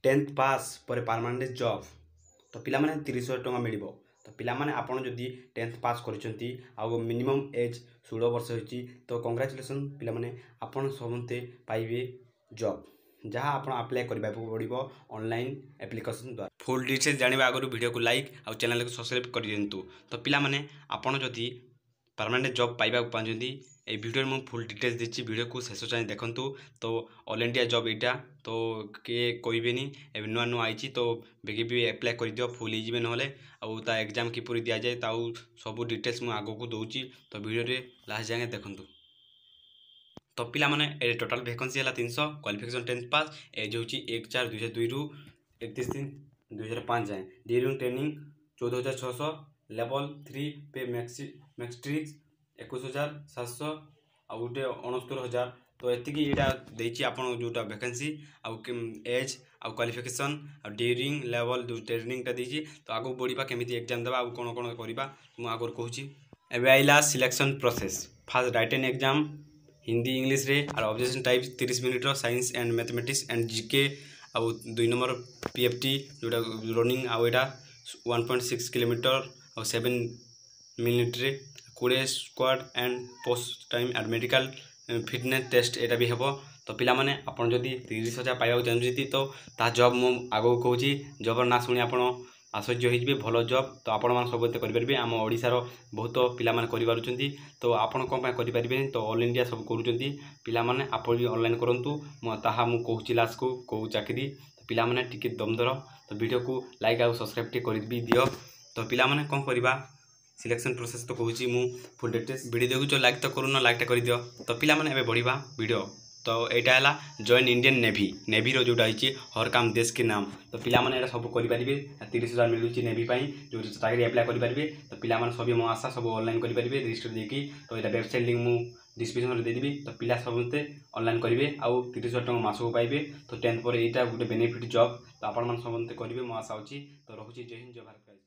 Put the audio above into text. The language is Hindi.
10th पास पर परमानेंट जॉब तो पिला माने 30,000 टଙ୍କା मिलिबो। तो पिला माने आपण जदि 10th पास करछंती आ मिनिमम एज 16 वर्ष होची तो कांग्रेचुलेशन पिला माने आपण समते पाइबे जॉब जहाँ आपण अप्लाई करबा पड़िबो ऑनलाइन एप्लिकेशन द्वारा। फुल डिटेल्स जानिबा आगरु वीडियो को लाइक आ चैनल को सब्सक्राइब कर दियंतु। तो पिला माने आपण जदि परमानेंट जॉब पाइबा पांचंती ए वीडियो में फुल डिटेल्स देछि वीडियो को शेष जाए देखंतु। तो ऑल इंडिया जॉब एटा तो के कहबेनी ए नुआ नुआ आइछि तो बेगी भी अप्लाई कर दियो फुल इजिबे नहले आउ ता एग्जाम किपरि दिया जाए ताउ सब डिटेल्स मु आगो को दोछि तो वीडियो रे लास्ट जाए देखंतु। तो पिला माने ए टोटल वैकेंसी हला 300 क्वालिफिकेशन 10th पास एज होछि 1/4/2002 रु 31/3/2005 जाए ड्यूरिंग ट्रेनिंग 14,600 लेवल 3 पे मैट्रिक्स 21,700 आ गोटे 69,000 तो एतिकी एटा देछि आपण जोटा वैकेंसी आ एज आ क्वालिफिकेशन आ ड्यूरिंग लेवल जो ट्रेनिंग ता देछि। तो आगो बढ़िबा केमिति एग्जाम देबा आ कोन कोन करबा मु आगो कहूछि। एबे आइला selection process first written exam Hindi English रे और objection type 30 minute science and mathematics and GK आ 2 नंबर पीएफटी जोटा रनिंग आ एटा 1.6 किलोमीटर और 7 मिनिट रे 20 squat and post time and medical fitness test एटा भी हेबो। तो पिला माने आपण जदि 30,000 पाइबा चाहूछि तो ता जॉब मु आगो कहूछि जॉब ना सुनी आपण आश्चर्य होइबे भलो जॉब तो आपण मान सबते करि परबे हम ओडिसा रो बहुत पिला माने करि पारुचंती। तो आपण कोन पय करि परबे तो ऑल इंडिया सब करूचंती पिला माने आपण भी ऑनलाइन करंतु मु ताहा मु कहूछि लास्ट को कहू चाकरी तो पिला माने टिके दम दर तो वीडियो को लाइक आ सब्सक्राइब टे करि भी दियो। तो पिला माने कोन करबा सिलेक्शन प्रोसेस तो कहूछि मु फुल डिटेल्स वीडियो देखु जो लाइक तो करूनो लाइक टा करि दियो। तो पिला माने एबे बढ़िबा वीडियो तो एटा हला जॉइन इंडियन नेवी रो जोटा हिची हर काम देश के नाम। तो पिला माने एटा सब करि परिबे 30,000 मिलुची नेवी पई जो चाकरी अप्लाई करि परिबे। तो पिला माने सब मो आशा सब ऑनलाइन करि परिबे रजिस्टर देकी तो एटा वेबसाइट लिंक मु डिस्क्रिप्शन रे दे देबी। तो पिला सबते ऑनलाइन करिवे आ 30,000 टका मासको पाइबे। तो 10th पर एटा गुटे बेनिफिट जॉब तो आपण मान सबते करिवे मो आशा अछि। तो रहुची जय हिंद जय भारत।